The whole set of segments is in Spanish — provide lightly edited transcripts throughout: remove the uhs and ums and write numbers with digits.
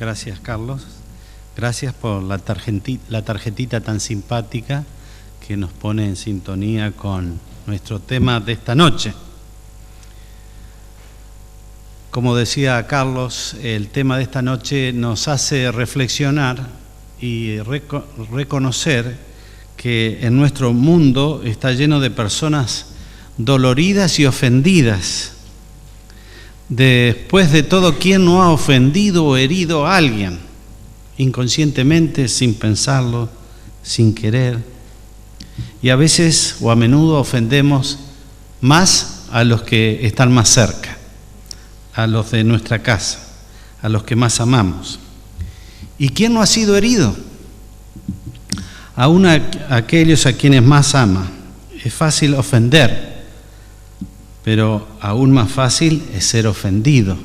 Gracias, Carlos. Gracias por la tarjetita tan simpática que nos pone en sintonía con nuestro tema de esta noche. Como decía Carlos, el tema de esta noche nos hace reflexionar y reconocer que en nuestro mundo está lleno de personas doloridas y ofendidas. Después de todo, ¿quién no ha ofendido o herido a alguien? Inconscientemente, sin pensarlo, sin querer. Y a veces o a menudo ofendemos más a los que están más cerca, a los de nuestra casa, a los que más amamos. ¿Y quién no ha sido herido? Aún a aquellos a quienes más ama. Es fácil ofender, pero aún más fácil es ser ofendido.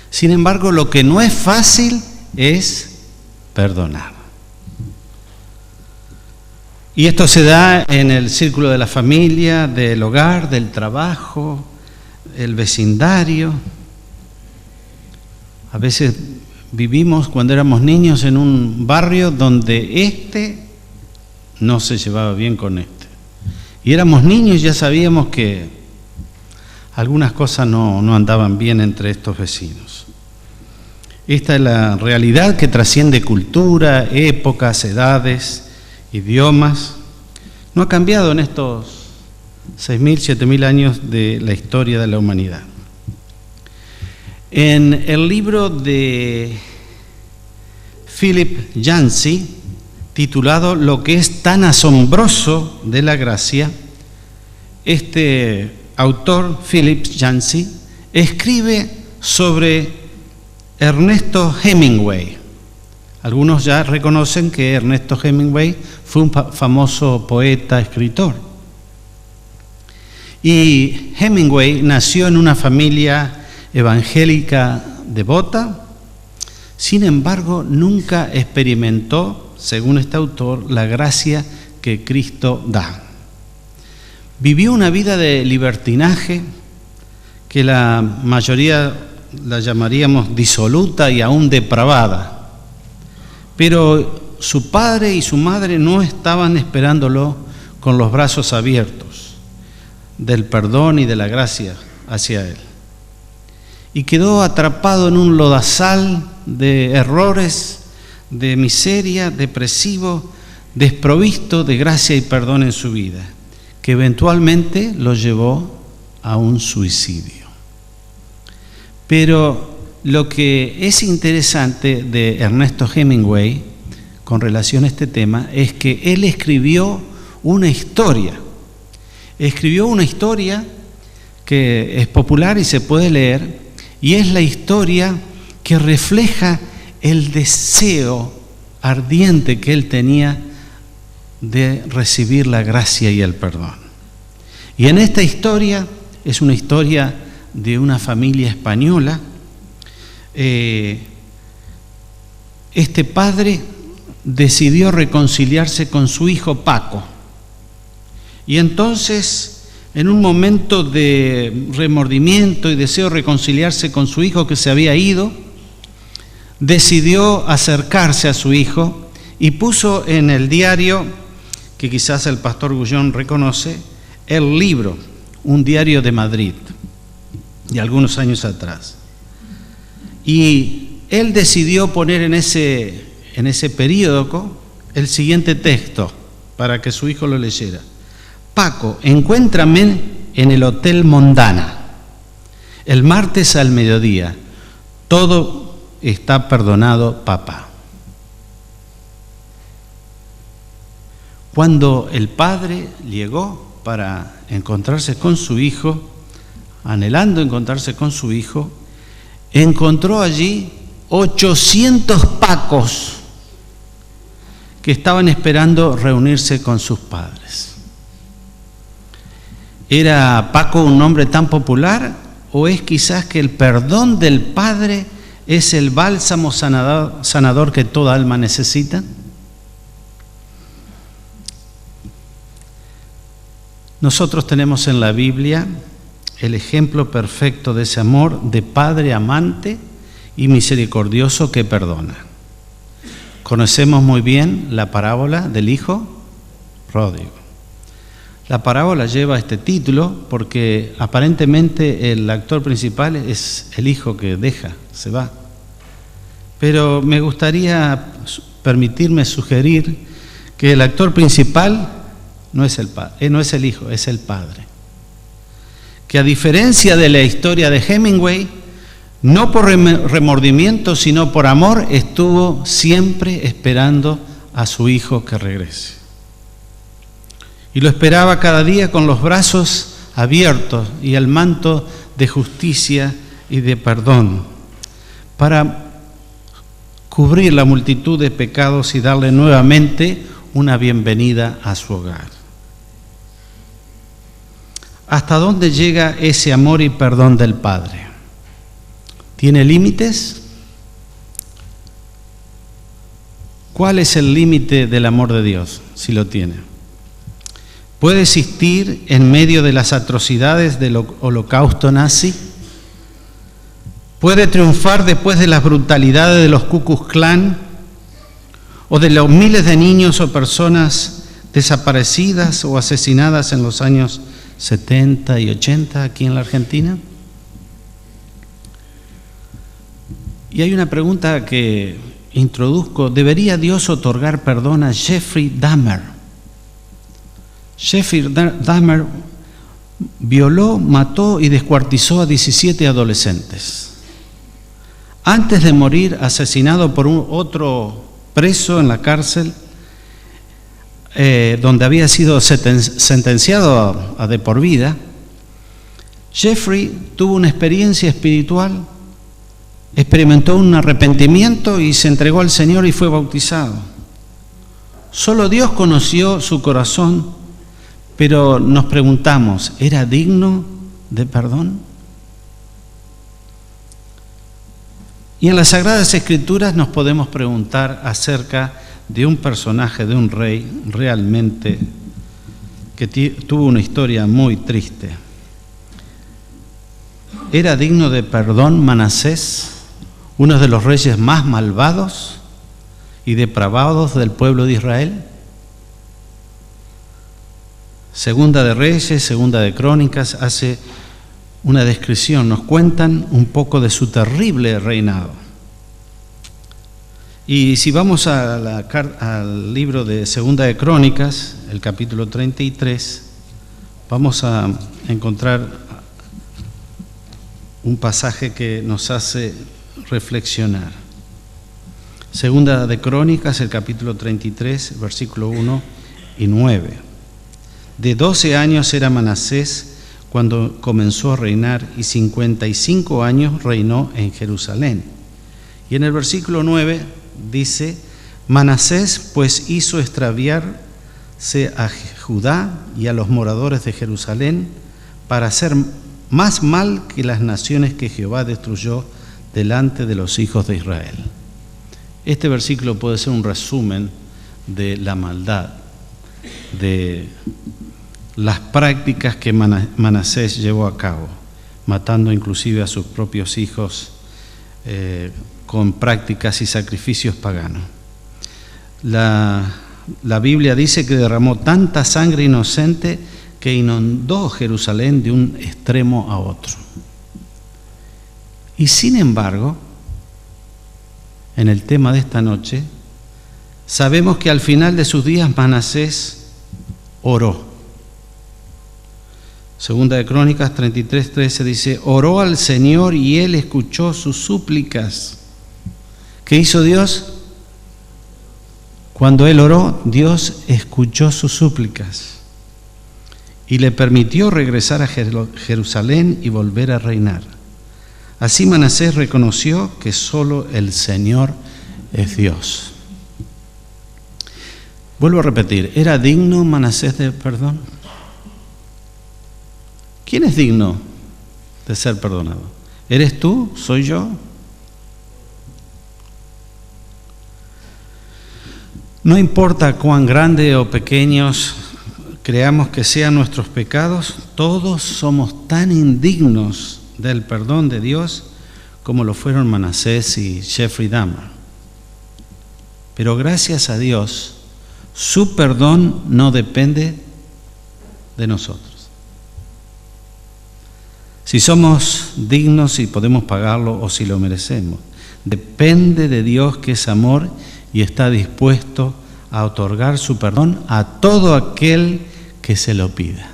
Sin embargo, lo que no es fácil es perdonar. Y esto se da en el círculo de la familia, del hogar, del trabajo, el vecindario. A veces vivimos cuando éramos niños en un barrio donde este no se llevaba bien con este. Y éramos niños y ya sabíamos que algunas cosas no andaban bien entre estos vecinos. Esta es la realidad que trasciende cultura, épocas, edades, idiomas. No ha cambiado en estos 6.000, 7.000 años de la historia de la humanidad. En el libro de Philip Yancey, titulado Lo que es tan asombroso de la gracia, este autor, Philip Yancey, escribe sobre Ernesto Hemingway. Algunos ya reconocen que Ernesto Hemingway fue un famoso poeta, escritor. Y Hemingway nació en una familia evangélica devota, sin embargo, nunca experimentó, según este autor, la gracia que Cristo da. Vivió una vida de libertinaje que la mayoría la llamaríamos disoluta y aún depravada. Pero su padre y su madre no estaban esperándolo con los brazos abiertos del perdón y de la gracia hacia él. Y quedó atrapado en un lodazal de errores, de miseria, depresivo, desprovisto de gracia y perdón en su vida, que eventualmente lo llevó a un suicidio. Pero lo que es interesante de Ernesto Hemingway con relación a este tema es que él escribió una historia. Escribió una historia que es popular y se puede leer, y es la historia que refleja el deseo ardiente que él tenía de recibir la gracia y el perdón. Y en esta historia, es una historia de una familia española, este padre decidió reconciliarse con su hijo Paco. Y entonces, en un momento de remordimiento y deseo de reconciliarse con su hijo que se había ido, decidió acercarse a su hijo y puso en el diario, que quizás el pastor Gullón reconoce, El Libro, un diario de Madrid, de algunos años atrás. Y él decidió poner en ese periódico el siguiente texto para que su hijo lo leyera. Paco, encuéntrame en el Hotel Mondana, el martes al mediodía. Todo está perdonado, papá. Cuando el padre llegó para encontrarse con su hijo, anhelando encontrarse con su hijo, encontró allí 800 Pacos que estaban esperando reunirse con sus padres. ¿Era Paco un nombre tan popular o es quizás que el perdón del Padre es el bálsamo sanador que toda alma necesita? Nosotros tenemos en la Biblia el ejemplo perfecto de ese amor de padre amante y misericordioso que perdona. Conocemos muy bien la parábola del hijo pródigo. La parábola lleva este título porque aparentemente el actor principal es el hijo que deja, se va. Pero me gustaría permitirme sugerir que el actor principal no es el hijo, es el padre. Que a diferencia de la historia de Hemingway, no por remordimiento, sino por amor, estuvo siempre esperando a su hijo que regrese. Y lo esperaba cada día con los brazos abiertos y el manto de justicia y de perdón, para cubrir la multitud de pecados y darle nuevamente una bienvenida a su hogar. ¿Hasta dónde llega ese amor y perdón del Padre? ¿Tiene límites? ¿Cuál es el límite del amor de Dios, si lo tiene? ¿Puede existir en medio de las atrocidades del holocausto nazi? ¿Puede triunfar después de las brutalidades de los Ku Klux Klan o de los miles de niños o personas desaparecidas o asesinadas en los años 70 y 80 aquí en la Argentina? Y hay una pregunta que introduzco. ¿Debería Dios otorgar perdón a Jeffrey Dahmer? Jeffrey Dahmer violó, mató y descuartizó a 17 adolescentes. Antes de morir, asesinado por otro preso en la cárcel, donde había sido sentenciado a de por vida, Jeffrey tuvo una experiencia espiritual, experimentó un arrepentimiento y se entregó al Señor y fue bautizado. Solo Dios conoció su corazón, pero nos preguntamos, ¿era digno de perdón? Y en las Sagradas Escrituras nos podemos preguntar acerca de un personaje, de un rey realmente que tuvo una historia muy triste. ¿Era digno de perdón Manasés, uno de los reyes más malvados y depravados del pueblo de Israel? Segunda de Reyes, Segunda de Crónicas hace una descripción, nos cuentan un poco de su terrible reinado. Y si vamos al libro de Segunda de Crónicas, el capítulo 33, vamos a encontrar un pasaje que nos hace reflexionar. Segunda de Crónicas, el capítulo 33, versículo 1 y 9. De 12 años era Manasés cuando comenzó a reinar y 55 años reinó en Jerusalén. Y en el versículo 9 dice, Manasés pues hizo extraviarse a Judá y a los moradores de Jerusalén para hacer más mal que las naciones que Jehová destruyó delante de los hijos de Israel. Este versículo puede ser un resumen de la maldad, de las prácticas que Manasés llevó a cabo, matando inclusive a sus propios hijos con prácticas y sacrificios paganos. La Biblia dice que derramó tanta sangre inocente que inundó Jerusalén de un extremo a otro. Y sin embargo, en el tema de esta noche, sabemos que al final de sus días Manasés oró. Segunda de Crónicas 33:13 dice, oró al Señor y Él escuchó sus súplicas. ¿Qué hizo Dios? Cuando Él oró, Dios escuchó sus súplicas y le permitió regresar a Jerusalén y volver a reinar. Así Manasés reconoció que solo el Señor es Dios. Vuelvo a repetir, ¿era digno Manasés de perdón? ¿Quién es digno de ser perdonado? ¿Eres tú? ¿Soy yo? No importa cuán grandes o pequeños creamos que sean nuestros pecados, todos somos tan indignos del perdón de Dios como lo fueron Manasés y Jeffrey Dahmer. Pero gracias a Dios, su perdón no depende de nosotros. Si somos dignos y podemos pagarlo o si lo merecemos, depende de Dios, que es amor y está dispuesto a otorgar su perdón a todo aquel que se lo pida.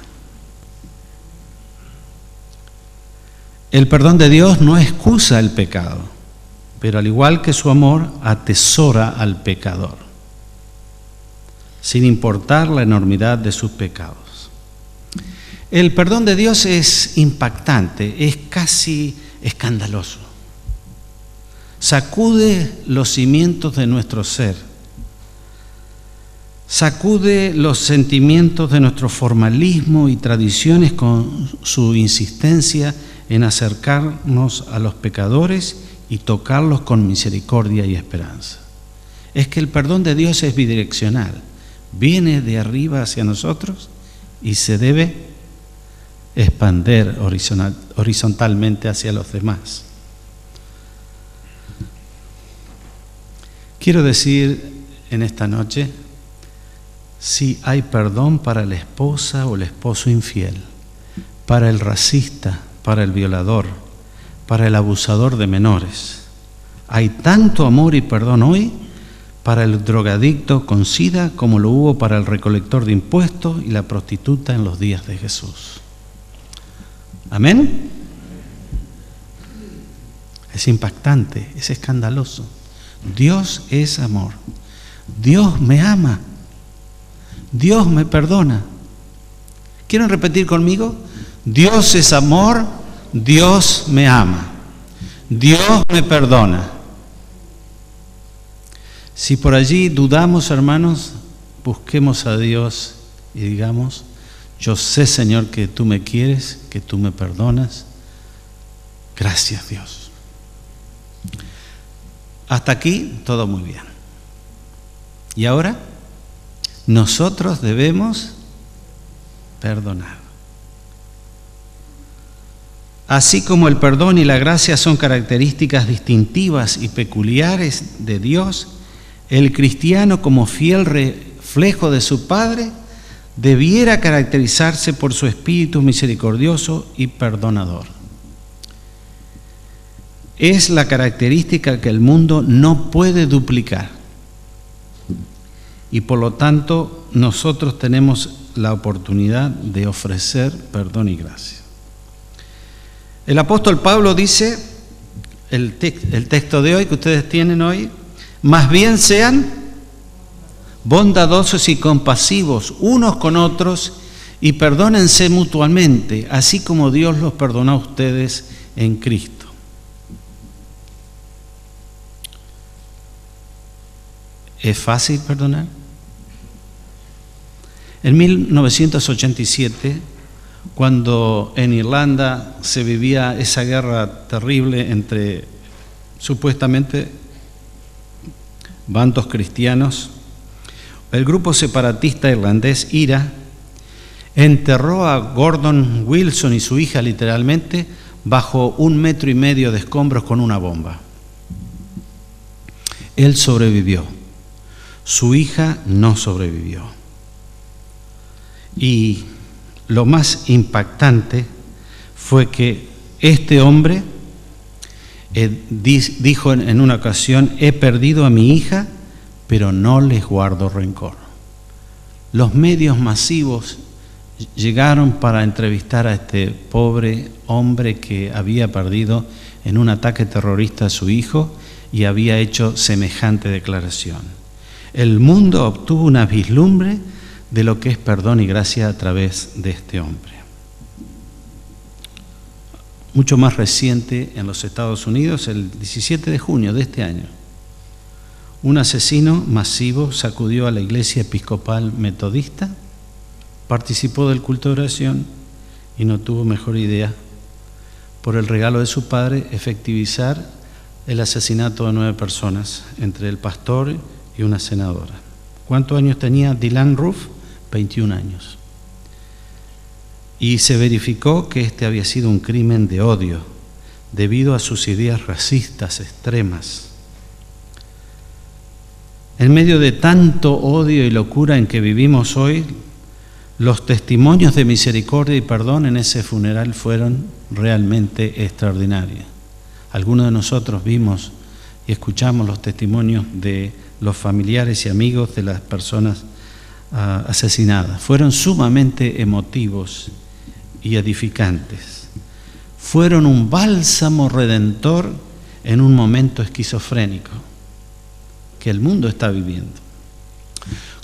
El perdón de Dios no excusa el pecado, pero al igual que su amor, atesora al pecador, sin importar la enormidad de sus pecados. El perdón de Dios es impactante, es casi escandaloso. Sacude los cimientos de nuestro ser, sacude los sentimientos de nuestro formalismo y tradiciones con su insistencia en acercarnos a los pecadores y tocarlos con misericordia y esperanza. Es que el perdón de Dios es bidireccional, viene de arriba hacia nosotros y se debe expander horizontalmente hacia los demás. Quiero decir en esta noche, si hay perdón para la esposa o el esposo infiel, para el racista, para el violador, para el abusador de menores. Hay tanto amor y perdón hoy para el drogadicto con SIDA como lo hubo para el recolector de impuestos y la prostituta en los días de Jesús. ¿Amén? Es impactante, es escandaloso. Dios es amor. Dios me ama. Dios me perdona. ¿Quieren repetir conmigo? Dios es amor, Dios me ama, Dios me perdona. Si por allí dudamos, hermanos, busquemos a Dios y digamos: yo sé, Señor, que tú me quieres, que tú me perdonas. Gracias, Dios. Hasta aquí todo muy bien. Y ahora nosotros debemos perdonar. Así como el perdón y la gracia son características distintivas y peculiares de Dios, el cristiano, como fiel reflejo de su Padre, debiera caracterizarse por su espíritu misericordioso y perdonador. Es la característica que el mundo no puede duplicar. Y por lo tanto, nosotros tenemos la oportunidad de ofrecer perdón y gracia. El apóstol Pablo dice, el texto de hoy que ustedes tienen hoy: más bien sean bondadosos y compasivos unos con otros y perdónense mutuamente, así como Dios los perdonó a ustedes en Cristo. ¿Es fácil perdonar? En 1987, cuando en Irlanda se vivía esa guerra terrible entre supuestamente bandos cristianos, el grupo separatista irlandés IRA enterró a Gordon Wilson y su hija literalmente bajo 1,5 metros de escombros con una bomba. Él sobrevivió, su hija no sobrevivió. Y lo más impactante fue que este hombre dijo en una ocasión: he perdido a mi hija, pero no les guardo rencor. Los medios masivos llegaron para entrevistar a este pobre hombre que había perdido en un ataque terrorista a su hijo y había hecho semejante declaración. El mundo obtuvo una vislumbre de lo que es perdón y gracia a través de este hombre. Mucho más reciente, en los Estados Unidos, el 17 de junio de este año, un asesino masivo sacudió a la iglesia episcopal metodista, participó del culto de oración y no tuvo mejor idea, por el regalo de su padre, efectivizar el asesinato de 9 personas, entre el pastor y una senadora. ¿Cuántos años tenía Dylann Roof? 21 años. Y se verificó que este había sido un crimen de odio, debido a sus ideas racistas extremas. En medio de tanto odio y locura en que vivimos hoy, los testimonios de misericordia y perdón en ese funeral fueron realmente extraordinarios. Algunos de nosotros vimos y escuchamos los testimonios de los familiares y amigos de las personas asesinadas. Fueron sumamente emotivos y edificantes. Fueron un bálsamo redentor en un momento esquizofrénico que el mundo está viviendo.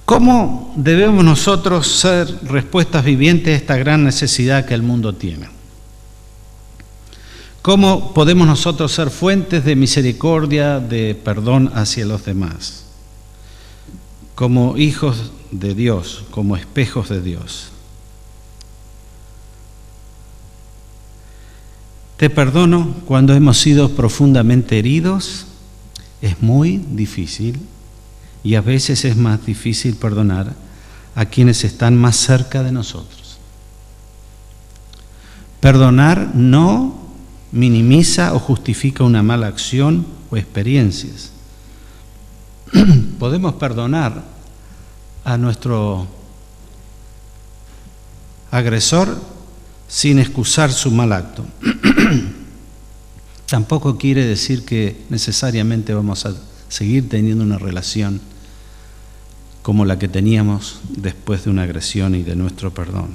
¿Cómo debemos nosotros ser respuestas vivientes a esta gran necesidad que el mundo tiene? ¿Cómo podemos nosotros ser fuentes de misericordia, de perdón hacia los demás? Como hijos de Dios, como espejos de Dios. Te perdono cuando hemos sido profundamente heridos. Es muy difícil y a veces es más difícil perdonar a quienes están más cerca de nosotros. Perdonar no minimiza o justifica una mala acción o experiencias. Podemos perdonar a nuestro agresor sin excusar su mal acto. Tampoco quiere decir que necesariamente vamos a seguir teniendo una relación como la que teníamos después de una agresión y de nuestro perdón.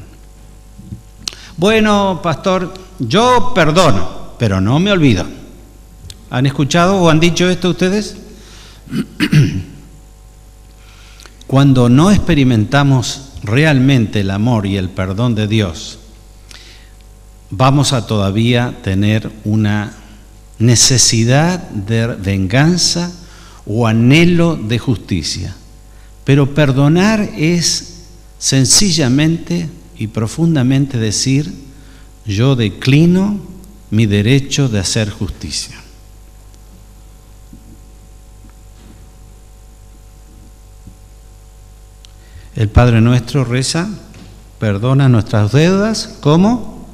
Bueno, pastor, yo perdono, pero no me olvido. ¿Han escuchado o han dicho esto ustedes? Cuando no experimentamos realmente el amor y el perdón de Dios, vamos a todavía tener una necesidad de venganza o anhelo de justicia. Pero perdonar es sencillamente y profundamente decir: yo declino mi derecho de hacer justicia. El Padre Nuestro reza: perdona nuestras deudas, como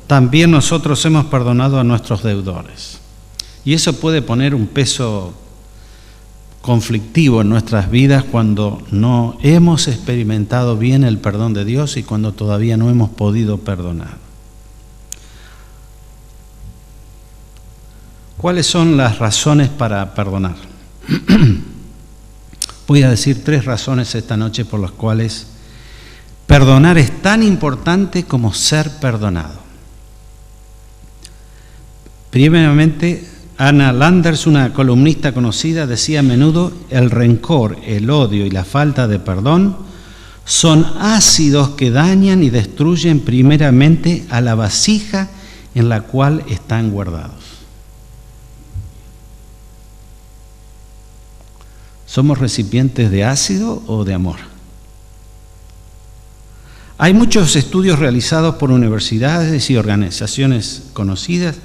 también nosotros hemos perdonado a nuestros deudores. Y eso puede poner un peso conflictivo en nuestras vidas cuando no hemos experimentado bien el perdón de Dios y cuando todavía no hemos podido perdonar. ¿Cuáles son las razones para perdonar? Voy a decir 3 razones esta noche por las cuales perdonar es tan importante como ser perdonado. Primeramente, Anna Landers, una columnista conocida, decía a menudo: el rencor, el odio y la falta de perdón son ácidos que dañan y destruyen primeramente a la vasija en la cual están guardados. ¿Somos recipientes de ácido o de amor? Hay muchos estudios realizados por universidades y organizaciones conocidas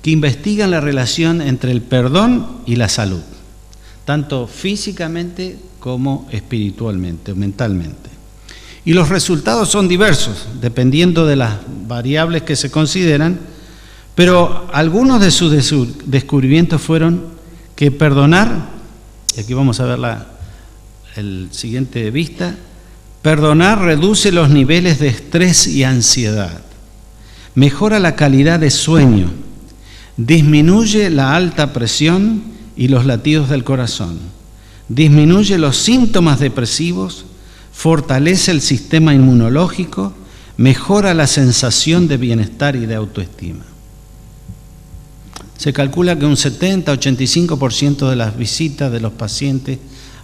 que investigan la relación entre el perdón y la salud, tanto físicamente como espiritualmente o mentalmente. Y los resultados son diversos, dependiendo de las variables que se consideran, pero algunos de sus descubrimientos fueron que perdonar, y aquí vamos a ver el siguiente vista, perdonar reduce los niveles de estrés y ansiedad, mejora la calidad de sueño, disminuye la alta presión y los latidos del corazón, disminuye los síntomas depresivos, fortalece el sistema inmunológico, mejora la sensación de bienestar y de autoestima. Se calcula que un 70-85% de las visitas de los pacientes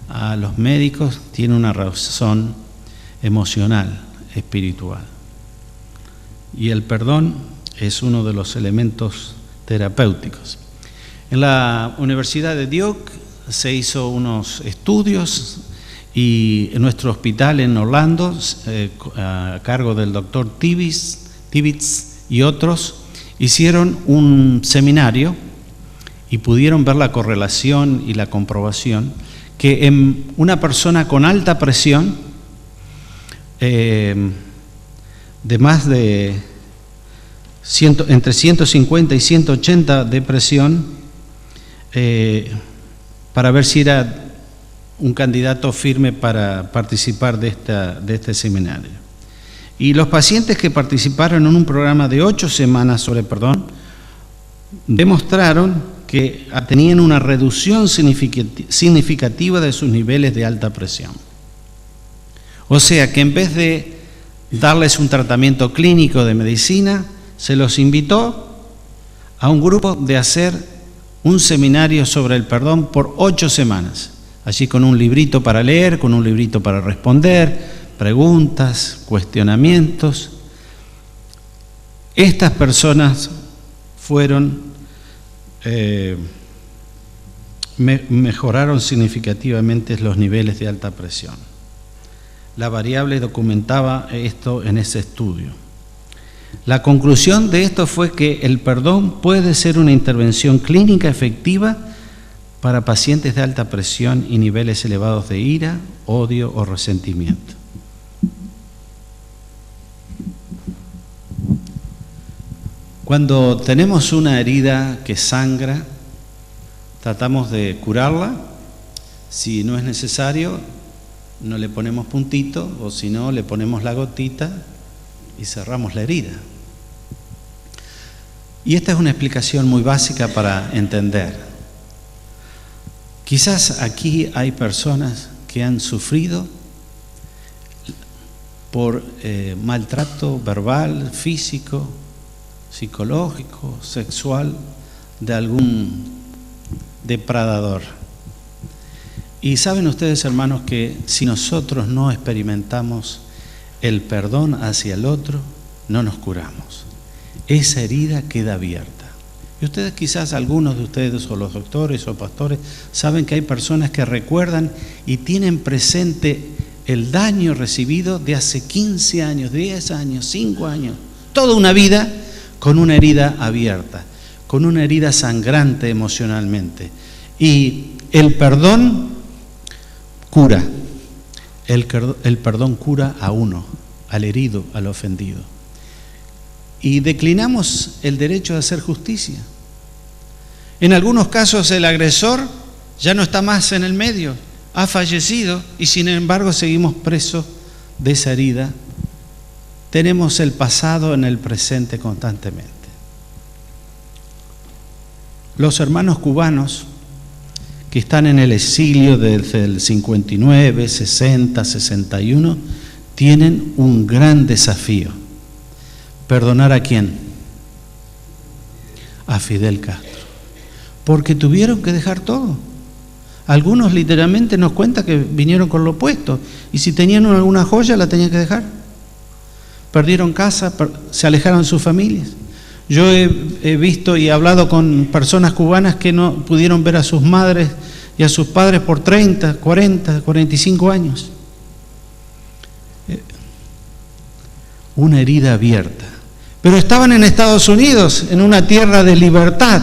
a los médicos tiene una razón emocional, espiritual. Y el perdón es uno de los elementos terapéuticos. En la Universidad de Duke se hizo unos estudios y en nuestro hospital en Orlando, a cargo del doctor Tibbits y otros, hicieron un seminario y pudieron ver la correlación y la comprobación que en una persona con alta presión, de más de entre 150 y 180 de presión, para ver si era un candidato firme para participar de este seminario. Y los pacientes que participaron en un programa de 8 semanas sobre perdón demostraron que tenían una reducción significativa de sus niveles de alta presión. O sea que en vez de darles un tratamiento clínico de medicina, se los invitó a un grupo de hacer un seminario sobre el perdón por 8 semanas, allí con un librito para leer, con un librito para responder, preguntas, cuestionamientos. Estas personas mejoraron significativamente los niveles de alta presión. La variable documentaba esto en ese estudio. La conclusión de esto fue que el perdón puede ser una intervención clínica efectiva para pacientes de alta presión y niveles elevados de ira, odio o resentimiento. Cuando tenemos una herida que sangra, tratamos de curarla. Si no es necesario, no le ponemos puntito, o si no, le ponemos la gotita y cerramos la herida. Y esta es una explicación muy básica para entender. Quizás aquí hay personas que han sufrido por maltrato verbal, físico, psicológico, sexual, de algún depredador. Y saben ustedes, hermanos, que si nosotros no experimentamos el perdón hacia el otro, no nos curamos. Esa herida queda abierta. Y ustedes, quizás algunos de ustedes, o los doctores o pastores, saben que hay personas que recuerdan y tienen presente el daño recibido de hace 15 años, 10 años, 5 años, toda una vida con una herida abierta, con una herida sangrante emocionalmente. Y el perdón cura. El perdón cura a uno, al herido, al ofendido. Y declinamos el derecho de hacer justicia. En algunos casos el agresor ya no está más en el medio, ha fallecido y sin embargo seguimos presos de esa herida. Tenemos el pasado en el presente constantemente. Los hermanos cubanos que están en el exilio desde el 59, 60, 61, tienen un gran desafío. ¿Perdonar a quién? A Fidel Castro. Porque tuvieron que dejar todo. Algunos literalmente nos cuentan que vinieron con lo opuesto. Y si tenían alguna joya, la tenían que dejar. Perdieron casa, se alejaron de sus familias. Yo he visto y hablado con personas cubanas que no pudieron ver a sus madres y a sus padres por 30, 40, 45 años. Una herida abierta. Pero estaban en Estados Unidos, en una tierra de libertad.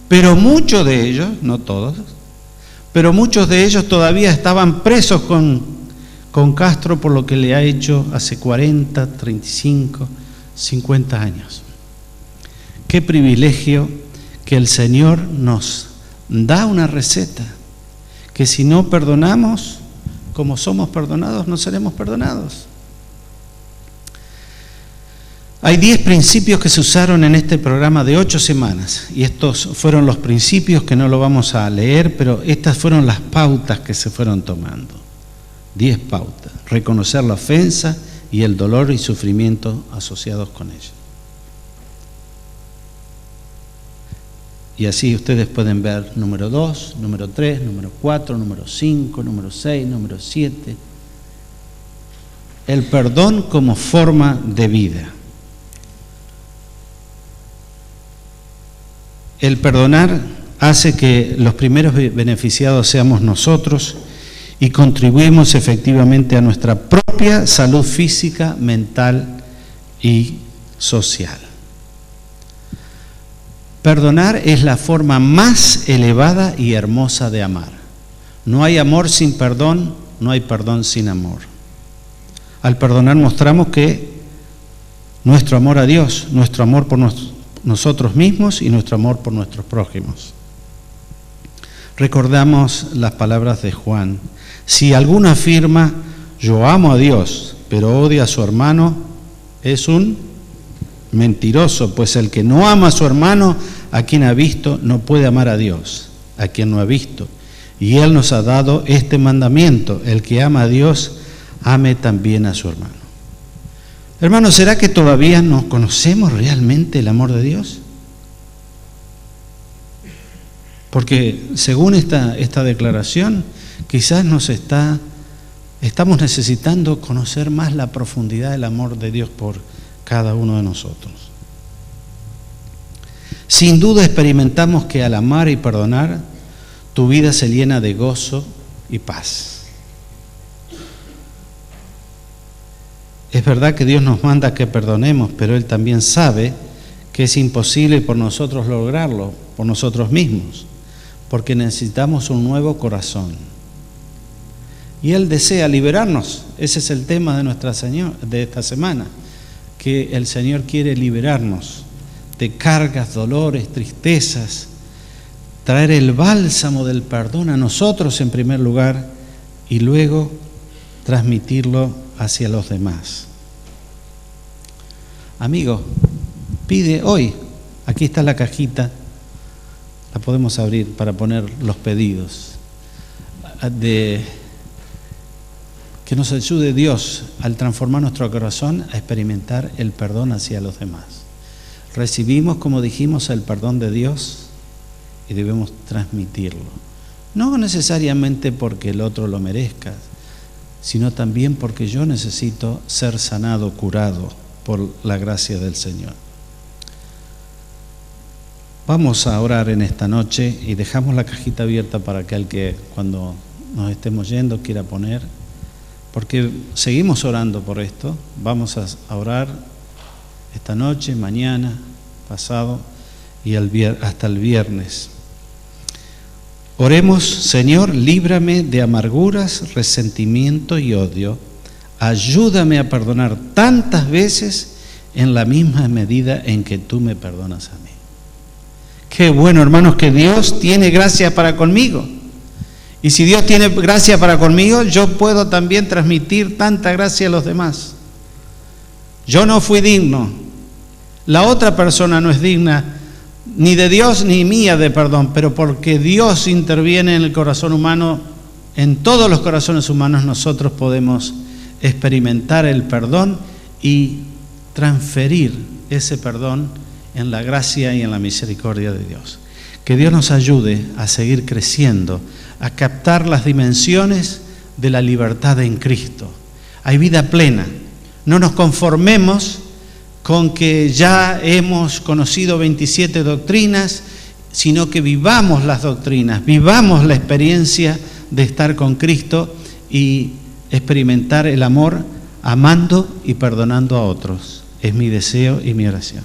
Pero muchos de ellos, no todos, pero muchos de ellos todavía estaban presos con Castro por lo que le ha hecho hace 40, 35, 50 años. Qué privilegio que el Señor nos da una receta, que si no perdonamos como somos perdonados, no seremos perdonados. Hay 10 principios que se usaron en este programa de 8 semanas, y estos fueron los principios que no lo vamos a leer, pero estas fueron las pautas que se fueron tomando. 10 pautas. Reconocer la ofensa y el dolor y sufrimiento asociados con ella. Y así ustedes pueden ver número 2, número 3, número 4, número 5, número 6, número 7. El perdón como forma de vida. El perdonar hace que los primeros beneficiados seamos nosotros y contribuimos efectivamente a nuestra propia salud física, mental y social. Perdonar es la forma más elevada y hermosa de amar. No hay amor sin perdón, no hay perdón sin amor. Al perdonar mostramos que nuestro amor a Dios, nuestro amor por nosotros mismos y nuestro amor por nuestros prójimos. Recordamos las palabras de Juan: si alguno afirma, yo amo a Dios, pero odia a su hermano, es un mentiroso, pues el que no ama a su hermano, a quien ha visto, no puede amar a Dios, a quien no ha visto. Y Él nos ha dado este mandamiento: el que ama a Dios, ame también a su hermano. Hermanos, ¿será que todavía no conocemos realmente el amor de Dios? Porque según esta declaración, quizás estamos necesitando conocer más la profundidad del amor de Dios por cada uno de nosotros. Sin duda experimentamos que al amar y perdonar, tu vida se llena de gozo y paz. Es verdad que Dios nos manda que perdonemos, pero Él también sabe que es imposible por nosotros lograrlo, por nosotros mismos, porque necesitamos un nuevo corazón. Y Él desea liberarnos. Ese es el tema de esta semana, que el Señor quiere liberarnos de cargas, dolores, tristezas, traer el bálsamo del perdón a nosotros en primer lugar y luego transmitirlo hacia los demás. Amigo, pide hoy, aquí está la cajita, la podemos abrir para poner los pedidos, que nos ayude Dios al transformar nuestro corazón a experimentar el perdón hacia los demás. Recibimos, como dijimos, el perdón de Dios y debemos transmitirlo. No necesariamente porque el otro lo merezca, sino también porque yo necesito ser sanado, curado por la gracia del Señor. Vamos a orar en esta noche y dejamos la cajita abierta para aquel que cuando nos estemos yendo quiera poner, porque seguimos orando por esto. Vamos a orar esta noche, mañana, pasado y hasta el viernes. Oremos: Señor, líbrame de amarguras, resentimiento y odio. Ayúdame a perdonar tantas veces en la misma medida en que tú me perdonas a mí. Qué bueno, hermanos, que Dios tiene gracia para conmigo. Y si Dios tiene gracia para conmigo, yo puedo también transmitir tanta gracia a los demás. Yo no fui digno. La otra persona no es digna ni de Dios ni mía de perdón, pero porque Dios interviene en el corazón humano, en todos los corazones humanos, nosotros podemos experimentar el perdón y transferir ese perdón en la gracia y en la misericordia de Dios. Que Dios nos ayude a seguir creciendo, a captar las dimensiones de la libertad en Cristo. Hay vida plena. No nos conformemos con que ya hemos conocido 27 doctrinas, sino que vivamos las doctrinas, vivamos la experiencia de estar con Cristo y experimentar el amor amando y perdonando a otros. Es mi deseo y mi oración.